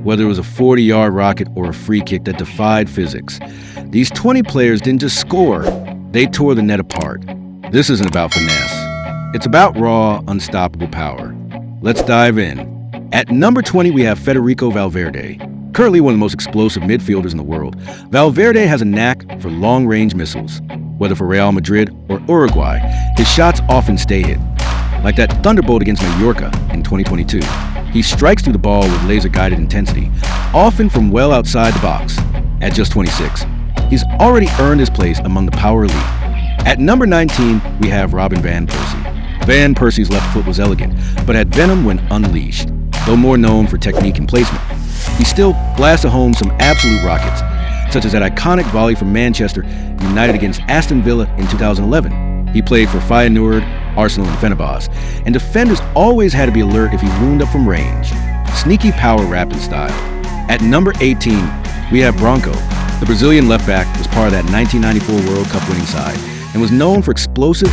whether it was a 40-yard rocket or a free kick that defied physics. These 20 players didn't just score, they tore the net apart. This isn't about finesse. It's about raw, unstoppable power. Let's dive in. At number 20, we have Federico Valverde. Currently one of the most explosive midfielders in the world, Valverde has a knack for long-range missiles. Whether for Real Madrid or Uruguay, his shots often stay hit. Like that thunderbolt against Mallorca in 2022. He strikes through the ball with laser-guided intensity, often from well outside the box. At just 26, he's already earned his place among the power elite. At number 19, we have Robin van Persie. Van Persie's left foot was elegant, but had venom when unleashed. Though more known for technique and placement, he still blasted home some absolute rockets, such as that iconic volley from Manchester United against Aston Villa in 2011. He played for Feyenoord, Arsenal, and Fenerbahce, and defenders always had to be alert if he loomed up from range. Sneaky power rapid style. At number 18, we have Branco. The Brazilian left back was part of that 1994 World Cup winning side and was known for explosive,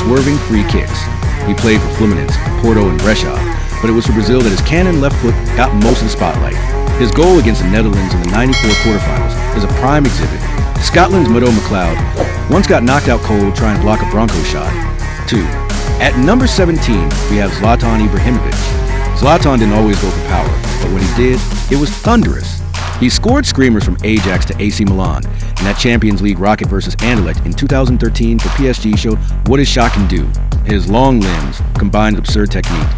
swerving free kicks. He played for Fluminense, Porto, and Brescia, but it was for Brazil that his cannon left foot got most of the spotlight. His goal against the Netherlands in the '94 quarterfinals is a prime exhibit. Scotland's Mado McLeod once got knocked out cold trying to block a Branco shot. 2. At number 17, we have Zlatan Ibrahimović. Zlatan didn't always go for power, but when he did, it was thunderous. He scored screamers from Ajax to AC Milan, and that Champions League rocket versus Anderlecht in 2013 for PSG showed what his shot can do. His long limbs, combined with absurd technique,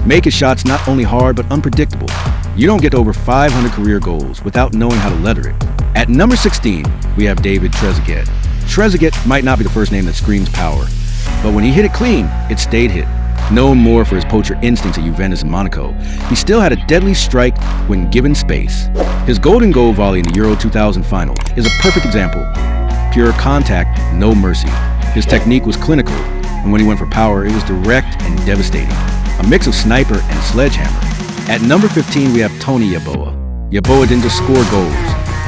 make his shots not only hard but unpredictable. You don't get over 500 career goals without knowing how to leather it. At number 16, we have David Trezeguet. Trezeguet might not be the first name that screams power, but when he hit it clean, it stayed hit. Known more for his poacher instincts at Juventus and Monaco, he still had a deadly strike when given space. His golden goal volley in the Euro 2000 final is a perfect example. Pure contact, no mercy. His technique was clinical, and when he went for power, it was direct and devastating. A mix of sniper and sledgehammer. At number 15, we have Tony Yeboah. Yeboah didn't just score goals,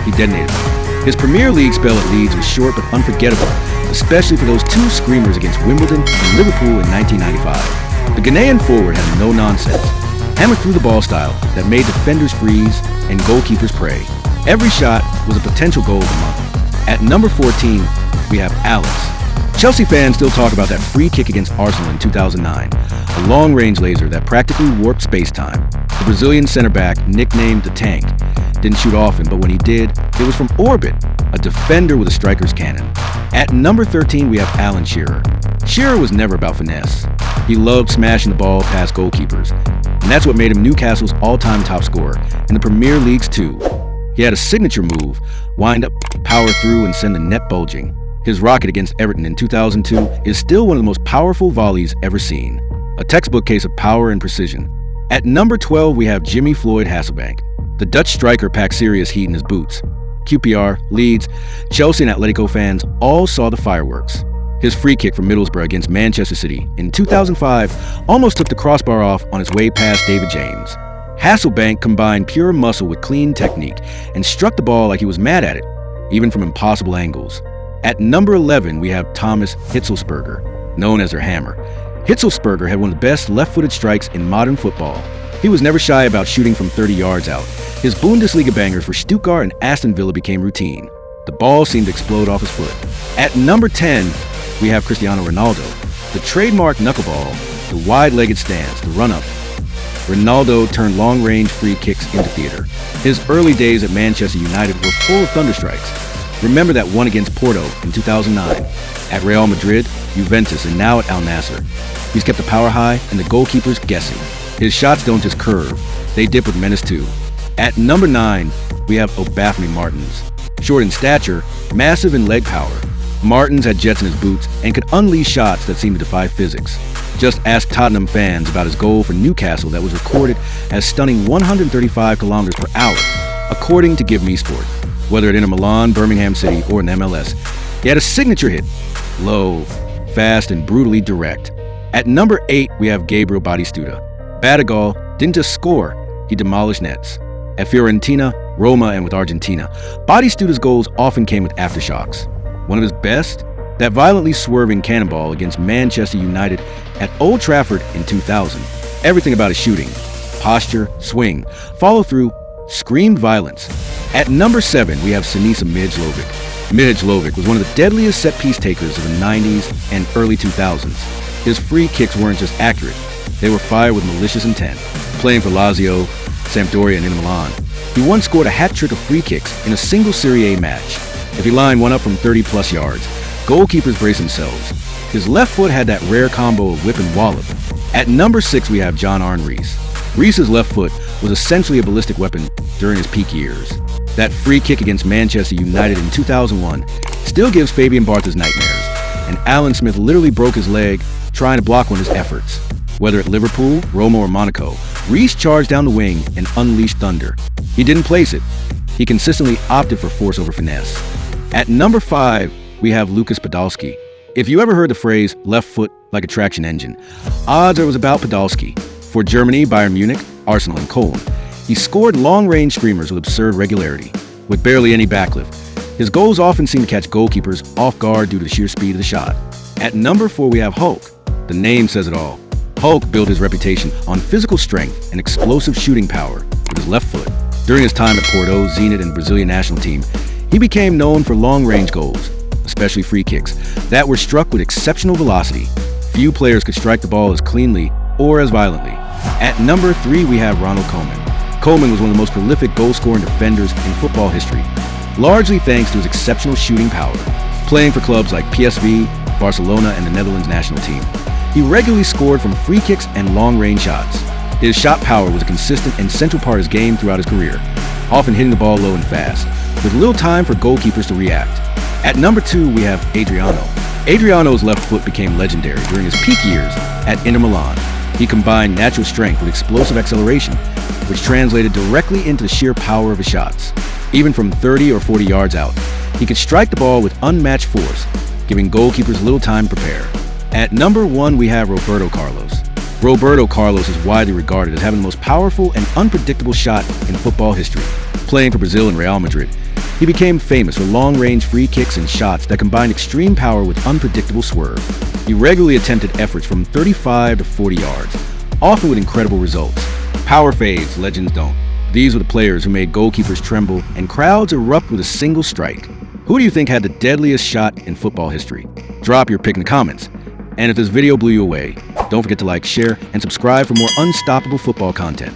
he detonated them. His Premier League spell at Leeds was short but unforgettable, especially for those two screamers against Wimbledon and Liverpool in 1995. The Ghanaian forward had a no-nonsense, hammer through the ball style that made defenders freeze and goalkeepers pray. Every shot was a potential goal of the month. At number 14, we have Alex. Chelsea fans still talk about that free kick against Arsenal in 2009, a long-range laser that practically warped space-time. The Brazilian center back, nicknamed the Tank, didn't shoot often, but when he did, it was from orbit, a defender with a striker's cannon. At number 13, we have Alan Shearer. Shearer was never about finesse. He loved smashing the ball past goalkeepers, and that's what made him Newcastle's all-time top scorer in the Premier Leagues too. He had a signature move, wind up, power through, and send the net bulging. His rocket against Everton in 2002 is still one of the most powerful volleys ever seen. A textbook case of power and precision. At number 12, we have Jimmy Floyd Hasselbank. The Dutch striker packed serious heat in his boots. QPR, Leeds, Chelsea and Atletico fans all saw the fireworks. His free kick from Middlesbrough against Manchester City in 2005 almost took the crossbar off on its way past David James. Hasselbank combined pure muscle with clean technique and struck the ball like he was mad at it, even from impossible angles. At number 11, we have Thomas Hitzelsperger, known as their hammer. Hitzelsperger had one of the best left-footed strikes in modern football. He was never shy about shooting from 30 yards out. His Bundesliga bangers for Stuttgart and Aston Villa became routine. The ball seemed to explode off his foot. At number 10, we have Cristiano Ronaldo. The trademark knuckleball, the wide-legged stance, the run-up. Ronaldo turned long-range free kicks into theater. His early days at Manchester United were full of thunder strikes. Remember that one against Porto in 2009. At Real Madrid, Juventus, and now at Al Nassr. He's kept the power high and the goalkeepers guessing. His shots don't just curve, they dip with menace too. At number 9, we have Obafemi Martins. Short in stature, massive in leg power, Martins had jets in his boots and could unleash shots that seemed to defy physics. Just ask Tottenham fans about his goal for Newcastle that was recorded as stunning 135 kilometers per hour, according to Give Me Sport. Whether at Inter Milan, Birmingham City, or in the MLS, he had a signature hit, low, fast, and brutally direct. At number 8, we have Gabriel Batistuta. Badigal didn't just score, he demolished nets. At Fiorentina, Roma, and with Argentina, Batistuta's goals often came with aftershocks. One of his best? That violently swerving cannonball against Manchester United at Old Trafford in 2000. Everything about his shooting, posture, swing, follow through, screamed violence. At number 7, we have Sinisa Mijlović. Mijlović was one of the deadliest set-piece takers of the 90s and early 2000s. His free kicks weren't just accurate, they were fired with malicious intent. Playing for Lazio, Sampdoria, and Inter Milan, he once scored a hat-trick of free kicks in a single Serie A match. If he lined one up from 30-plus yards, goalkeepers braced themselves. His left foot had that rare combo of whip and wallop. At number 6, we have John-Arne Riis. Riis's left foot was essentially a ballistic weapon during his peak years. That free kick against Manchester United in 2001 still gives Fabian Barthez nightmares, and Alan Smith literally broke his leg trying to block one of his efforts. Whether at Liverpool, Roma, or Monaco, Riis charged down the wing and unleashed thunder. He didn't place it. He consistently opted for force over finesse. At number 5, we have Lukas Podolski. If you ever heard the phrase, left foot like a traction engine, odds are it was about Podolski. For Germany, Bayern Munich, Arsenal, and Cologne, he scored long-range screamers with absurd regularity, with barely any backlift. His goals often seem to catch goalkeepers off guard due to the sheer speed of the shot. At number 4, we have Hulk. The name says it all. Hulk built his reputation on physical strength and explosive shooting power with his left foot. During his time at Porto, Zenit, and the Brazilian national team, he became known for long-range goals, especially free kicks, that were struck with exceptional velocity. Few players could strike the ball as cleanly or as violently. At number 3, we have Ronald Koeman. Koeman was one of the most prolific goal-scoring defenders in football history, largely thanks to his exceptional shooting power. Playing for clubs like PSV, Barcelona, and the Netherlands national team, he regularly scored from free kicks and long-range shots. His shot power was a consistent and central part of his game throughout his career, often hitting the ball low and fast, with little time for goalkeepers to react. At number 2, we have Adriano. Adriano's left foot became legendary during his peak years at Inter Milan. He combined natural strength with explosive acceleration, which translated directly into the sheer power of his shots. Even from 30 or 40 yards out, he could strike the ball with unmatched force, giving goalkeepers little time to prepare. At number 1, we have Roberto Carlos. Roberto Carlos is widely regarded as having the most powerful and unpredictable shot in football history. Playing for Brazil and Real Madrid, he became famous for long-range free kicks and shots that combined extreme power with unpredictable swerve. He regularly attempted efforts from 35 to 40 yards, often with incredible results. Power fades, legends don't. These were the players who made goalkeepers tremble and crowds erupt with a single strike. Who do you think had the deadliest shot in football history? Drop your pick in the comments. And if this video blew you away, don't forget to like, share, and subscribe for more unstoppable football content.